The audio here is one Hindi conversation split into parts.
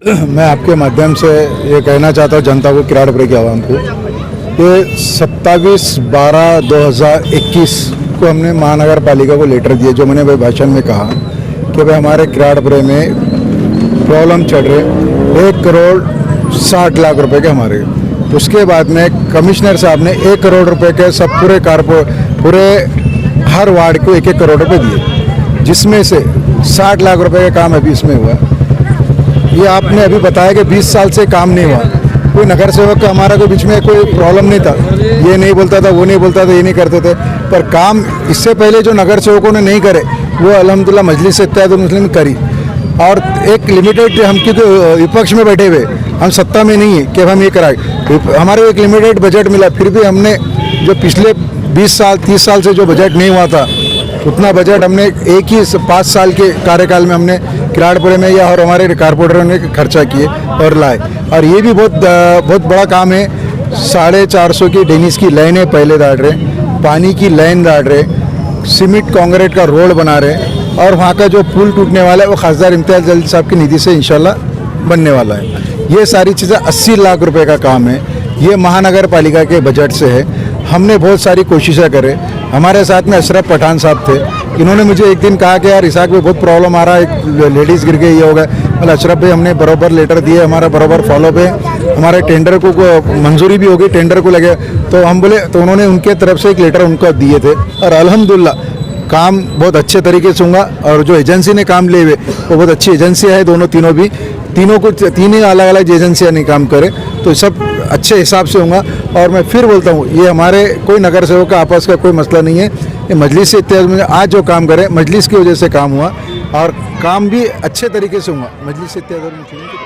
मैं आपके माध्यम से ये कहना चाहता हूँ जनता को, किराड़पुरे की आवाम को, कि 27/12/2021 को हमने महानगर पालिका को लेटर दिए, जो मैंने भाई भाषण में कहा कि भाई हमारे किराड़पुरे में प्रॉब्लम चल रहे 1,60,00,000 रुपए के हमारे। उसके बाद में कमिश्नर साहब ने 1 करोड़ रुपए के सब पूरे हर वार्ड को 1-1 करोड़ रुपए दिए, जिसमें से 60 लाख रुपए का काम अभी इसमें हुआ। ये आपने अभी बताया कि 20 साल से काम नहीं हुआ। कोई नगर सेवक का हमारा कोई बीच में कोई प्रॉब्लम नहीं था, ये नहीं बोलता था, वो नहीं बोलता था, ये नहीं करते थे। पर काम इससे पहले जो नगर सेवकों ने नहीं करे वो अल्हम्दुलिल्लाह मजलिस इत्तेहादुल मुस्लिमीन करी। और एक लिमिटेड, हम क्योंकि विपक्ष में बैठे हुए, हम सत्ता में नहीं है कि हम ये कराए, हमारे एक लिमिटेड बजट मिला, फिर भी हमने जो पिछले 20 साल 30 साल से जो बजट नहीं हुआ था उतना बजट हमने एक ही 5 साल के कार्यकाल में हमने किराड़पुरे में या और हमारे कारपोरेटरों ने खर्चा किए और लाए। और ये भी बहुत बड़ा काम है। 450 की डेनिस की लाइनें पहले डाल रहे, पानी की लाइन डाल रहे, सीमेंट कांक्रीट का रोड बना रहे, और वहाँ का जो पुल टूटने वाला है वो खासदार इम्तियाज़ जलील साहब की निधि से इंशाल्लाह बनने वाला है। ये सारी चीज़ें 80 लाख रुपए का काम है, ये महानगर पालिका के बजट से है। हमने बहुत सारी कोशिशें करे। हमारे साथ में अशरफ पठान साहब थे, इन्होंने मुझे एक दिन कहा कि यार इसाक में बहुत प्रॉब्लम आ रहा है, एक लेडीज़ गिर गई, ये हो गया। मतलब अशरफ भाई हमने बराबर लेटर दिए, हमारा बराबर फॉलो पे, हमारे टेंडर को मंजूरी भी हो गई, टेंडर को लगे। तो हम बोले, तो उन्होंने उनके तरफ से एक लेटर उनको दिए थे, और अल्हम्दुलिल्लाह काम बहुत अच्छे तरीके से होगा। और जो एजेंसी ने काम लिए हुए वो बहुत अच्छी एजेंसियाँ है, तीन ही अलग अलग एजेंसियाँ नहीं काम करे, तो सब अच्छे हिसाब से होगा। और मैं फिर बोलता हूँ, ये हमारे कोई नगर सेवक का आपस का कोई मसला नहीं है, ये मजलिस से इत्तेहाद में आज जो काम करे मजलिस की वजह से काम हुआ, और काम भी अच्छे तरीके से होगा मजलिस से इत्तेहाद मुस्लिमीन की।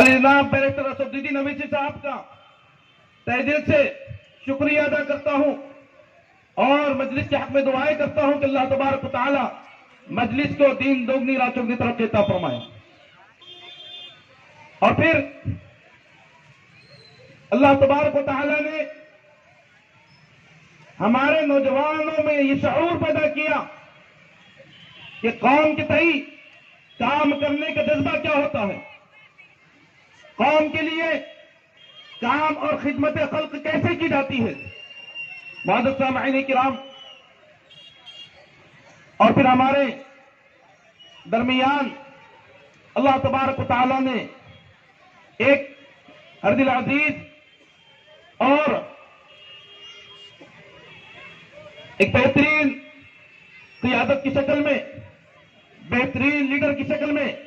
जनाब बैरिस्टर असदुद्दीन अवीसी साहब का तहे दिल से शुक्रिया अदा करता हूं और मजलिस के हक में दुआएं करता हूं कि अल्लाह तबारक व तआला मजलिस को दीन दोगुनी रात चौगुनी तरफ देता फरमाए। और फिर अल्लाह तबारक व तआला ने हमारे नौजवानों में ये शऊर पैदा किया कि कौम के तई काम करने का जज्बा क्या होता है, कौम के लिए काम और खिदमत खल्क कैसे की जाती है। मुअज़्ज़ज़ सामईन किराम, और फिर हमारे दरमियान अल्लाह तबारक व तआला ने एक हरदिल अजीज और एक बेहतरीन क़ियादत की शक्ल में, बेहतरीन लीडर की शक्ल में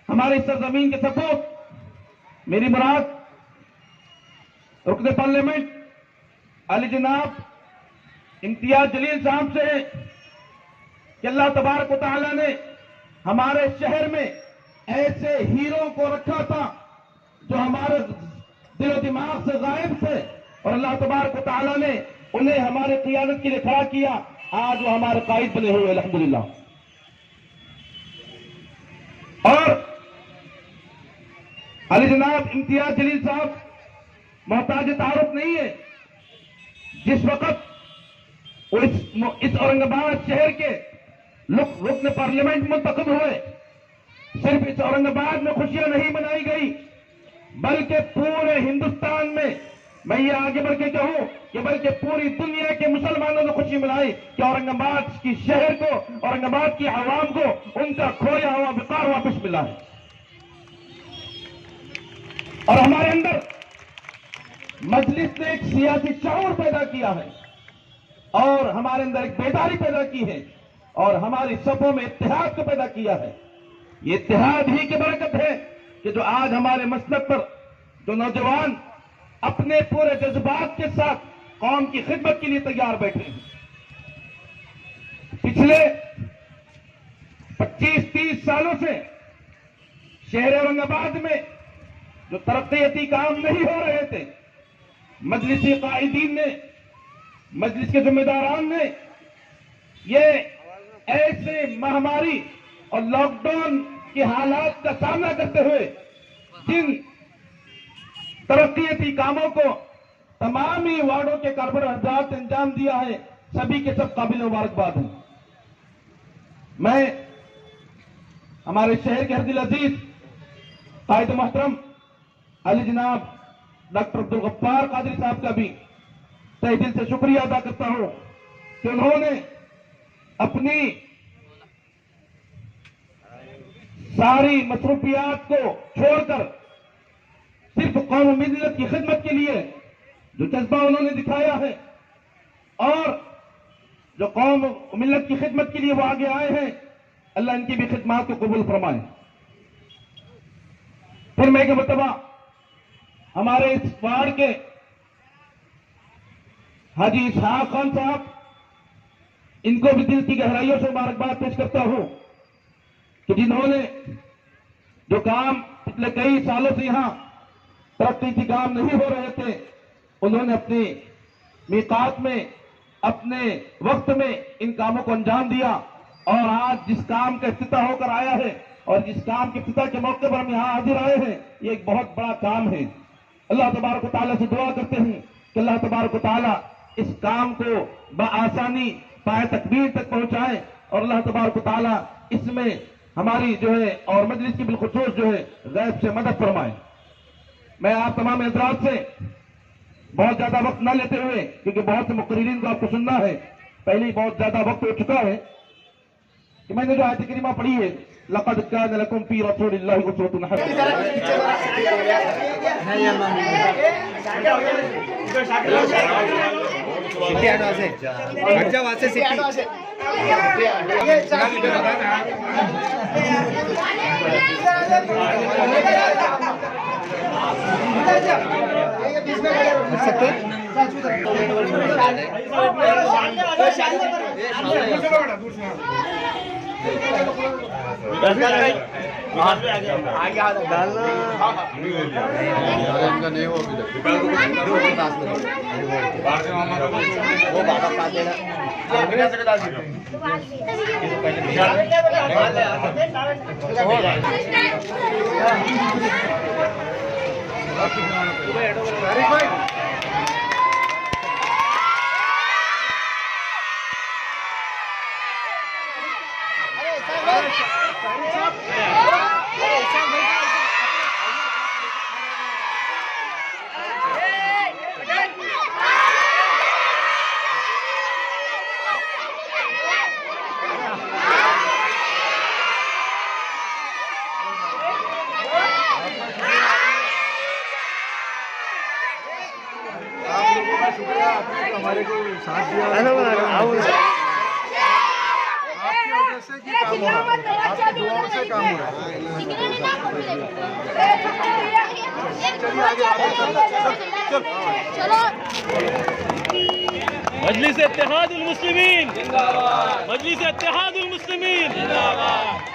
हमारे सरजमीन के सपूत मेरी मुराद रुकने पार्लियामेंट अली जनाब इम्तियाज जलील साहब से है कि अल्लाह तबारक व तआला ने हमारे शहर में ऐसे हीरो को रखा था जो हमारे दिलो दिमाग से गायब थे, और अल्लाह तबारक व तआला ने उन्हें हमारे क़ियादत के लिए खड़ा किया। आज वो हमारे कायद बने हुए अल्हम्दुलिल्लाह। और अली जनाब इम्तियाज जलील साहब मोहताज तारुफ नहीं है। जिस वक्त वो इस औरंगाबाद शहर के रुकन पार्लियामेंट मुंतखब हुए, सिर्फ इस औरंगाबाद में खुशियां नहीं मनाई गई बल्कि पूरे हिंदुस्तान में, मैं ये आगे बढ़ के कहूं कि बल्कि पूरी दुनिया के मुसलमानों ने खुशी मनाई कि औरंगाबाद की शहर को, औरंगाबाद की आवाम को उनका खोया हुआ विकार वापस मिला है। और हमारे अंदर मजलिस ने एक सियासी शऊर पैदा किया है और हमारे अंदर एक बेदारी पैदा की है और हमारी सफों में इत्तेहाद को पैदा किया है। ये इत्तेहाद ही की बरकत है कि जो आज हमारे मसलक पर जो नौजवान अपने पूरे जज्बात के साथ कौम की खिदमत के लिए तैयार बैठे हैं। पिछले 25-30 सालों से शहर औरंगाबाद में जो तरक्याती काम नहीं हो रहे थे, मजलिसी कायदीन ने, मजलिस के जिम्मेदारान ने ये ऐसे महामारी और लॉकडाउन के हालात का सामना करते हुए जिन तरक्कीती कामों को तमाम ही वार्डों के कारपोरेटर हजरात ने अंजाम दिया है, सभी के सब काबिल मुबारकबाद हैं। मैं हमारे शहर के हरदिल अजीज कायद मोहतरम अली जनाब डॉक्टर अब्दुल गफ्फार कादरी साहब का भी तहे दिल से शुक्रिया अदा करता हूं कि उन्होंने अपनी सारी मसरूफियात को छोड़कर सिर्फ कौम मिल्लत की खिदमत के लिए जो जज्बा उन्होंने दिखाया है और जो कौम मिल्लत की खिदमत के लिए वो आगे आए हैं, अल्लाह इनकी भी खिदमत को कबूल फरमाए। फिर मैं एक मरतबा हमारे इस वार्ड के हाजी इसहाक खान साहब, इनको भी दिल की गहराइयों से मुबारकबाद पेश करता हूं कि जिन्होंने जो काम पिछले कई सालों से यहां तरक्की काम नहीं हो रहे थे, उन्होंने अपनी मीकात में अपने वक्त में इन कामों को अंजाम दिया और आज जिस काम का इफ्तिताह होकर आया है और जिस काम के इफ्तिताह के मौके पर हम यहां हाजिर आए हैं, ये एक बहुत बड़ा काम है। अल्लाह तबारक व तआला से दुआ करते हैं कि अल्लाह तबारक व तआला इस काम को बआसानी पाए तकबीर तक पहुंचाए और अल्लाह तबारक व तआला इसमें हमारी जो है और मजलिस की बिलखुसूस जो है गैब से मदद फरमाए। मैं आप तमाम हज़रात से बहुत ज्यादा वक्त न लेते हुए, क्योंकि बहुत से मुकर्रिरीन को आपको सुनना है, पहले ही बहुत ज्यादा वक्त हो चुका है, कि मैंने जो आयत करीमा पढ़ी है, लक़द कान लकुम फी रसूलिल्लाहि उस्वतुन हसनह, हमारे को साथ दिया, आपकी वजह से कि काम हो रहा है, आपकी दुआओं से काम हो रहा है। चलिए आगे चलो। मजलिस इत्तेहादुल मुस्लिमीन जिंदाबाद, मजलिस इत्तेहादुल मुस्लिमीन जिंदाबाद।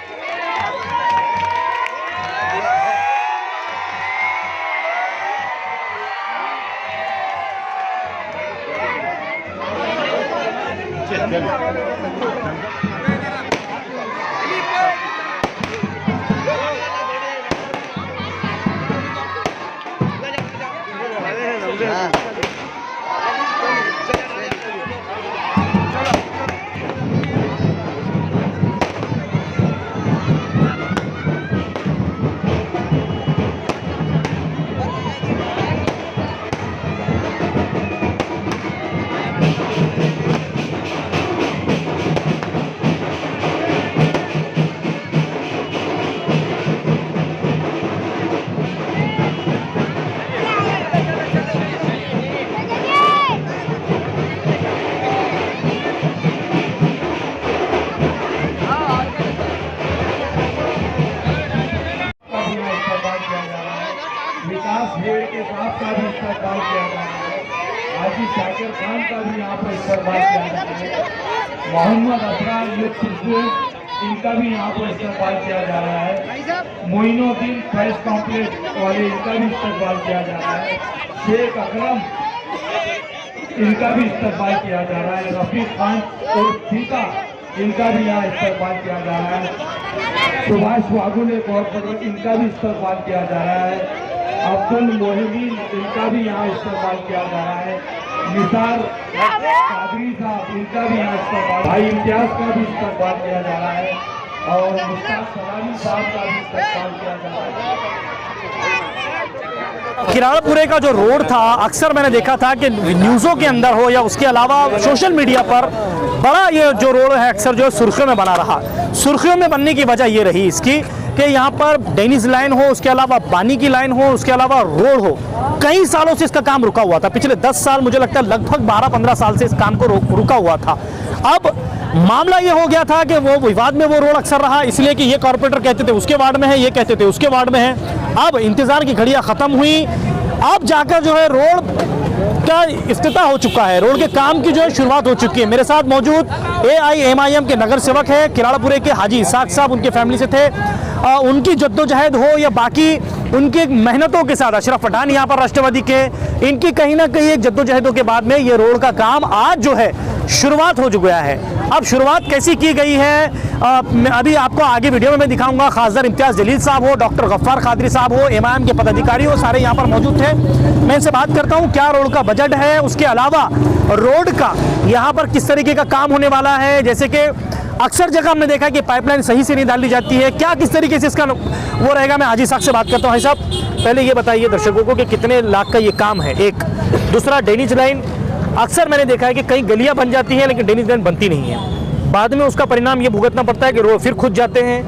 भेड़ के साथ का भी इस्तेमाल किया जा रहा है, हाजी शाकिर खान का भी यहाँ पर इस्तेमाल किया जा रहा है, मोहम्मद अफरान खुशबू इनका भी यहाँ पर इस्तेमाल किया जा रहा है, मोइनुद्दीन प्रेस कॉम्प्लेक्स वाले इनका भी इस्तेमाल किया जा रहा है, शेख अकरम इनका भी इस्तेमाल किया जा रहा है। रफीक खान और सीता, इनका भी यहाँ इस्तेमाल किया जा रहा है। सुभाष वागुले कॉर्पोरेटर, इनका भी इस्तेमाल किया जा रहा है। अब्दुल मोहिदीन, इनका भी यहाँ इस्तेमाल किया जा रहा है। निसार कादरी साहब, इनका भी यहाँ इस्तेमाल, भाई इम्तियाज का भी इस्तेमाल किया जा रहा है और मुश्ताक सलामी साहब का भी इस्तेमाल किया जा रहा है। किराड़ापुरे का जो रोड था, अक्सर मैंने देखा था कि न्यूज़ों के अंदर हो या उसके अलावा सोशल मीडिया पर बड़ा ये जो रोड है अक्सर जो सुर्खियों में बना रहा। सुर्खियों में बनने की वजह ये रही इसकी कि यहाँ पर डेनिस लाइन हो, उसके अलावा पानी की लाइन हो, उसके अलावा रोड हो। कई सालों से इसका काम रुका हुआ था, पिछले 10 साल, मुझे लगता है लगभग 12-15 साल से इस काम को रुका हुआ था। अब मामला ये हो गया था कि वो विवाद में वो रोड अक्सर रहा, इसलिए कि ये कॉर्पोरेटर कहते थे उसके वार्ड में है, ये कहते थे उसके वार्ड में है। अब इंतजार की घड़ियां खत्म हुई, अब जाकर जो है रोड का इफ्तिताह हो चुका है, रोड के काम की जो है शुरुआत हो चुकी है। मेरे साथ मौजूद AIMIM के नगर सेवक है किराड़ापुरे के हाजी इसाक साहब, उनके फैमिली से थे। उनकी जद्दोजहद हो या बाकी उनकी मेहनतों के साथ, अशरफ पठान यहाँ पर राष्ट्रवादी के, इनकी कहीं ना कहीं एक जद्दोजहदों के बाद में ये रोड का काम आज जो है शुरुआत हो गया है। अब शुरुआत कैसी की गई है अभी आपको आगे वीडियो में मैं दिखाऊंगा। खासदार इम्तियाज जलील साहब हो, डॉक्टर गफ्फार कादरी साहब हो, MIM के पदाधिकारी हो, सारे यहाँ पर मौजूद थे। मैं इनसे बात करता हूँ क्या रोड का बजट है, उसके अलावा रोड का यहाँ पर किस तरीके का काम होने वाला है। जैसे कि अक्सर जगह हमने देखा कि पाइपलाइन सही से नहीं डाली जाती है, क्या किस तरीके से इसका वो रहेगा। मैं हाजी साहब से बात करता हूँ। भाई साहब, पहले ये बताइए दर्शकों को कि कितने लाख का ये काम है, एक। दूसरा, ड्रेनेज लाइन, अक्सर मैंने देखा है कि कई गलियां बन जाती हैं लेकिन ड्रेनेज लाइन बनती नहीं है, बाद में उसका परिणाम ये भुगतना पड़ता है कि रोड फिर खुद जाते हैं।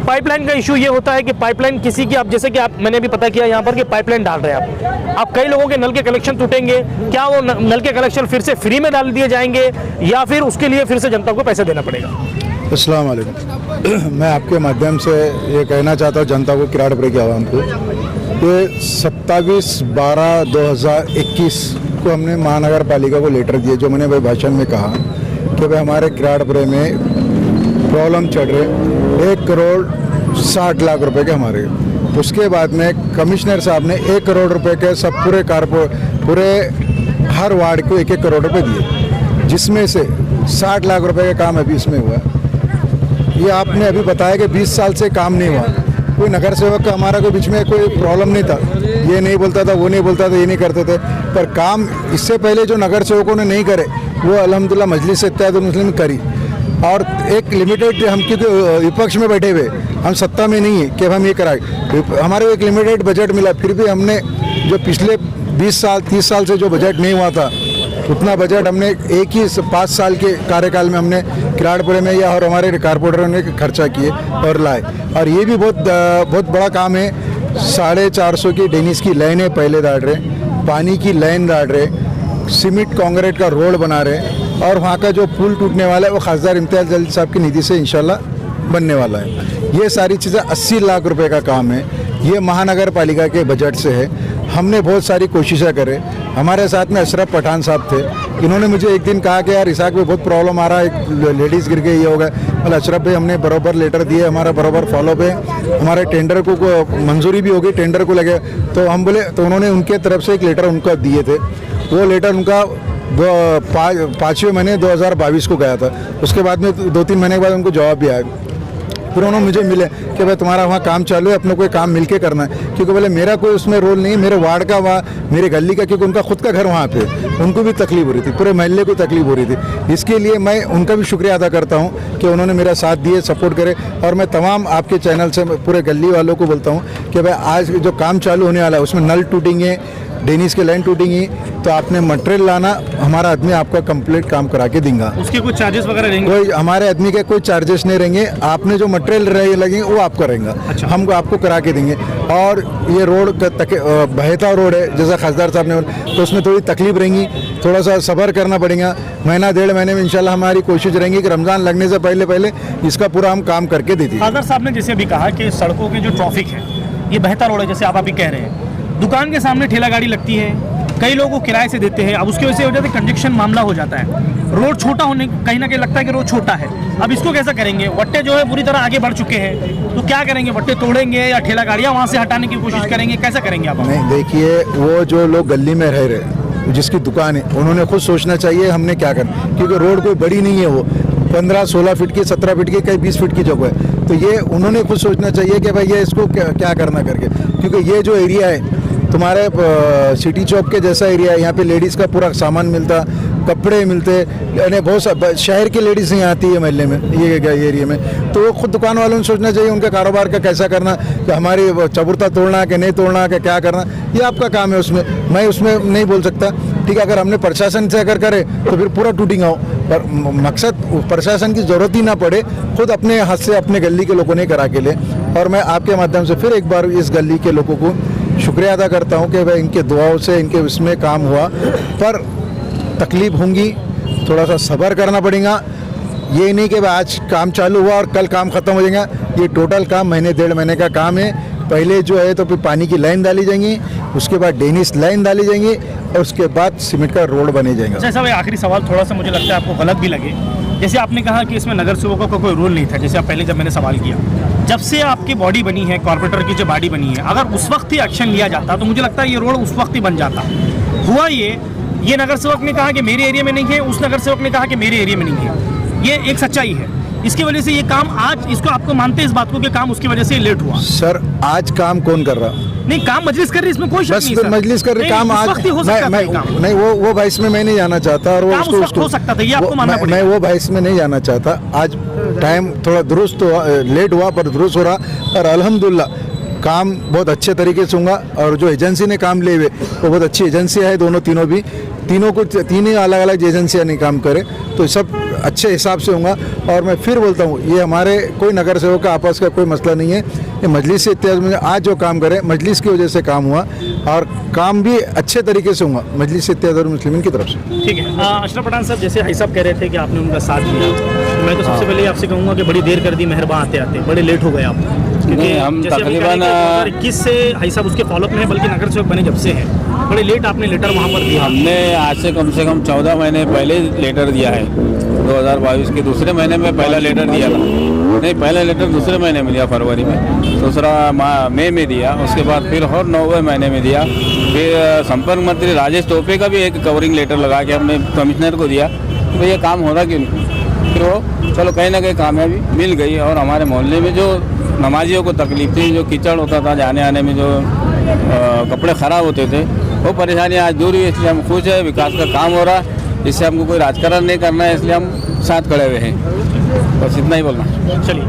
पाइपलाइन का इशू ये होता है कि पाइपलाइन किसी की, आप जैसे कि आप, मैंने भी पता किया यहाँ पर कि पाइपलाइन डाल रहे हैं आप कई लोगों के नल के कलेक्शन टूटेंगे, क्या वो नल के कलेक्शन फिर से फ्री में डाल दिए जाएंगे या फिर उसके लिए फिर से जनता को पैसे देना पड़ेगा? अस्सलाम वालेकुम। मैं आपके माध्यम से ये कहना चाहता हूँ जनता को, किराड़ापुरे की आवाम को, कि 27/12/2021 को हमने महानगर पालिका को लेटर दिए, जो मैंने भाई भाषण में कहा कि भाई हमारे किराड़ापुरे में प्रॉब्लम चल रहे 1,60,00,000 रुपए के हमारे। उसके बाद में कमिश्नर साहब ने 1 करोड़ रुपए के सब पूरे हर वार्ड को 1-1 करोड़ रुपए दिए, जिसमें से 60 लाख रुपए का काम अभी इसमें हुआ है। ये आपने अभी बताया कि 20 साल से काम नहीं हुआ। कोई नगर सेवक का हमारा कोई बीच में कोई प्रॉब्लम नहीं था, ये नहीं बोलता था, वो नहीं बोलता था, ये नहीं करते थे, पर काम इससे पहले जो नगर सेवकों ने नहीं करे वो अल्हम्दुलिल्लाह मजलिस इत्तेहादुल मुस्लिमीन करी। और एक लिमिटेड, हम क्योंकि विपक्ष में बैठे हुए, हम सत्ता में नहीं है कि हम ये कराए, हमारे को एक लिमिटेड बजट मिला, फिर भी हमने जो पिछले 20 साल 30 साल से जो बजट नहीं हुआ था उतना बजट हमने एक ही 5 साल के कार्यकाल में हमने किराड़ापुरे में या और हमारे कारपोरेटरों ने खर्चा किए और लाए। और ये भी बहुत बड़ा काम है। 450 की डेनिस की लाइनें पहले डाल रहे, पानी की लाइन डाल रहे, सीमेंट कांक्रीट का रोड बना रहे, और वहाँ का जो पुल टूटने वाला है वो खासदार इम्तियाज जलील साहब की निधि से इंशाल्लाह बनने वाला है। ये सारी चीज़ें 80 लाख रुपए का काम है, ये महानगर पालिका के बजट से है। हमने बहुत सारी कोशिशें करे। हमारे साथ में अशरफ पठान साहब थे, इन्होंने मुझे एक दिन कहा कि यार इसाक में बहुत प्रॉब्लम आ रहा है, एक लेडीज़ गिर गई, ये हो गया। मतलब अशरफ भाई, हमने बराबर लेटर दिए, हमारा बराबर फॉलोअप है, हमारे टेंडर को मंजूरी भी होगी, टेंडर को लगे तो हम बोले, तो उन्होंने उनके तरफ से एक लेटर उनका दिए थे। वो लेटर उनका 5वें महीने 2022 को गया था। उसके बाद में 2-3 महीने के बाद उनको जवाब भी आया। फिर उन्होंने मुझे मिले कि भाई तुम्हारा वहाँ काम चालू है, अपने कोई काम मिलके करना है, क्योंकि बोले मेरा कोई उसमें रोल नहीं है, मेरे वार्ड का, वहाँ मेरे गली का, क्योंकि उनका खुद का घर वहाँ पे, उनको भी तकलीफ हो रही थी, पूरे महल्ले को तकलीफ हो रही थी। इसके लिए मैं उनका भी शुक्रिया अदा करता हूँ कि उन्होंने मेरा साथ दिए, सपोर्ट करे। और मैं तमाम आपके चैनल से पूरे गली वालों को बोलता हूँ कि भाई आज जो काम चालू होने वाला है उसमें नल टूटेंगे, डेनिस के लाइन टूटेंगी, तो आपने मटेरियल लाना, हमारा आदमी आपका कंप्लीट काम करा के देंगे। उसके कुछ चार्जेस वगैरह रहेंगे? कोई हमारे आदमी के कोई चार्जेस नहीं रहेंगे, आपने जो मटेरियल लगेंगे वो आपका रहेगा। अच्छा। हम आपको करा के देंगे। और ये रोड बहता रोड है, जैसा खासदार साहब ने बोला, तो उसमें थोड़ी तकलीफ रहेंगी, थोड़ा सा सब्र करना पड़ेगा। महीना 1.5 महीने में इंशाल्लाह हमारी कोशिश रहेंगी कि रमज़ान लगने से पहले इसका पूरा हम काम करके दे दें। खासदार साहब ने जैसे अभी कहा कि सड़कों के जो ट्रैफिक है, ये बहता रोड है, जैसे आप अभी कह रहे हैं, दुकान के सामने ठेला गाड़ी लगती है, कई लोग को किराए से देते हैं, अब उसकी वजह से हो जाता है कंजेक्शन मामला हो जाता है, रोड छोटा होने, कहीं ना कहीं लगता है कि रोड छोटा है। अब इसको कैसा करेंगे? वट्टे जो है पूरी तरह आगे बढ़ चुके हैं, तो क्या करेंगे? वट्टे तोड़ेंगे या ठेला गाड़ियाँ वहाँ से हटाने की कोशिश करेंगे, कैसा करेंगे आप? नहीं, देखिए, वो जो लोग गली में रह रहे जिसकी दुकान है, उन्होंने खुद सोचना चाहिए हमने क्या करना, क्योंकि रोड कोई बड़ी नहीं है, वो 15-16 फीट की, 17 फीट की, कहीं 20 फीट की जगह है। तो ये उन्होंने खुद सोचना चाहिए कि भाई ये इसको क्या करना करके, क्योंकि ये जो एरिया है तुम्हारे सिटी चौक के जैसा एरिया है, यहाँ पे लेडीज़ का पूरा सामान मिलता, कपड़े मिलते, यानी बहुत शहर की लेडीज़ नहीं आती है महल्ले में, ये एरिया में। तो वो खुद दुकान वालों ने सोचना चाहिए उनके कारोबार का कैसा करना, कि हमारी चबुरता तोड़ना कि नहीं तोड़ना, कि क्या करना, ये आपका काम है, उसमें मैं उसमें नहीं बोल सकता। ठीक है, अगर हमने प्रशासन से अगर करे तो फिर पूरा टूटेगा हो, पर मकसद प्रशासन की ज़रूरत ही ना पड़े, खुद अपने हाथ से अपने गली के लोगों ने करा के ले। और मैं आपके माध्यम से फिर एक बार इस गली के लोगों को शुक्रिया अदा करता हूं कि भाई इनके दुआओं से इनके इसमें काम हुआ, पर तकलीफ होंगी, थोड़ा सा सब्र करना पड़ेगा। ये नहीं कि भाई आज काम चालू हुआ और कल काम ख़त्म हो जाएगा, ये टोटल काम महीने 1.5 महीने का काम है। पहले जो है तो फिर पानी की लाइन डाली जाएंगी, उसके बाद डेनिस लाइन डाली जाएंगी और उसके बाद सीमेंट का रोड बने जाएगा। जैसा भाई आखिरी सवाल थोड़ा सा मुझे लगता है आपको गलत भी लगे, जैसे आपने कहा कि इसमें नगर सेवकों का कोई रोल नहीं था, जैसे आप पहले जब मैंने सवाल किया, जब से आपकी बॉडी बनी है, कॉर्पोरेटर की जो बॉडी बनी है, अगर उस वक्त ही एक्शन लिया जाता तो मुझे लगता है ये रोड उस वक्त ही बन जाता। हुआ ये नगर सेवक ने कहा कि मेरे एरिया में नहीं है, उस नगर सेवक ने कहा कि मेरे एरिया में नहीं है, ये एक सच्चाई है। इसकी वजह से ये काम आज, इसको आपको मानते हैं इस बात को कि काम उसकी वजह से लेट हुआ? सर आज काम कौन कर रहा? नहीं, काम मजलिस कर रही है, इसमें कोई शक नहीं बस सर। मजलिस कर रही, काम आज नहीं, वो भाई में मैं नहीं जाना चाहता, और वो काम उस वक्त हो सकता था, ये आपको मानना पड़ेगा। मैं वो भाई में नहीं जाना चाहता। आज टाइम थोड़ा दुरुस्त हुआ, लेट हुआ पर दुरुस्त हो रहा, और अल्हम्दुलिल्लाह काम बहुत अच्छे तरीके से होगा। और जो एजेंसी ने काम लिए हुए वो बहुत अच्छी एजेंसी है, तीनों को तीन ही अलग अलग एजेंसियाँ ने काम करे, तो सब अच्छे हिसाब से होगा। और मैं फिर बोलता हूँ, ये हमारे कोई नगर सेवक का आपस का कोई मसला नहीं है, ये मजलिस से इत्यादि में आज जो काम करे मजलिस की वजह से काम हुआ, और काम भी अच्छे तरीके से होगा मजलिस से इत्यादि मुस्लिमीन की तरफ से। ठीक है। अशरफ पठान साहब, जैसे भाई साहब कह रहे थे कि आपने उनका साथ दिया, तो मैं तो सबसे पहले आपसे कहूँगा कि बड़ी देर कर दी मेहरबान आते आते, बड़े लेट हो गए आप, क्योंकि हम जैसे तकरीबन 2021 से भाई साहब उसके फॉलोअप में है, बल्कि नगर सेवक बने जब से है, बड़े लेट आपने लेटर वहाँ पर दिया। हमने आज से कम 14 महीने पहले लेटर दिया है, 2022 के दूसरे महीने में पहला लेटर दिया था, नहीं पहला लेटर दूसरे महीने में दिया, फरवरी में, दूसरा मई में दिया, उसके बाद फिर और 9वें महीने में दिया। फिर संपर्क मंत्री राजेश टोपे का भी एक कवरिंग लेटर लगा के हमने कमिश्नर को दिया कि भैया काम हो रहा क्यों नहीं। फिर वो चलो कहीं ना कहीं कामयाबी मिल गई, और हमारे मोहल्ले में जो नमाजियों को तकलीफ थी, जो कीचड़ होता था जाने आने में, जो कपड़े ख़राब होते थे, वो परेशानियाँ आज दूर हुई, इसलिए हम खुश है। विकास का काम हो रहा है, इससे हमको कोई राजकारण नहीं करना है, इसलिए हम साथ खड़े हुए हैं। बस इतना ही बोलना। चलिए,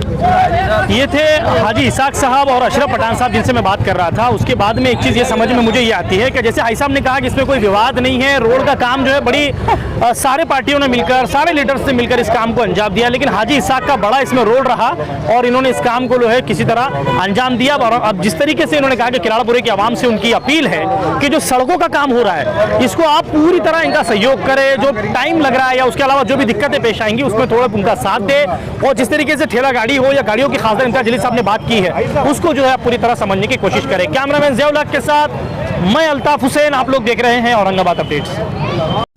ये थे हाजी इसाक साहब और अशरफ पठान साहब जिनसे मैं बात कर रहा था। उसके बाद में एक चीज़ ये समझ में मुझे ये आती है कि जैसे हाई साहब ने कहा कि इसमें कोई विवाद नहीं है, रोड का काम जो है बड़ी सारे पार्टियों ने मिलकर, सारे लीडर्स ने मिलकर इस काम को अंजाम दिया, लेकिन हाजी इसाक का बड़ा इसमें रोल रहा और इन्होंने इस काम को जो है किसी तरह अंजाम दिया। और अब जिस तरीके से इन्होंने कहा कि किराड़ापुरे की आवाम से उनकी अपील है कि जो सड़कों का काम हो रहा है इसको आप पूरी तरह इनका सहयोग करें, जो टाइम लग रहा है या उसके अलावा जो भी दिक्कतें पेश आएंगी उसमें थोड़ा उनका साथ दे, और जिस तरीके से ठेला गाड़ी हो या गाड़ियों की खासदार इम्तियाज जलील साहब ने बात की है उसको जो है पूरी तरह समझने की कोशिश करें। कैमरामैन ज़ियाउल हक के साथ मैं अल्ताफ हुसैन, आप लोग देख रहे हैं औरंगाबाद अपडेट्स।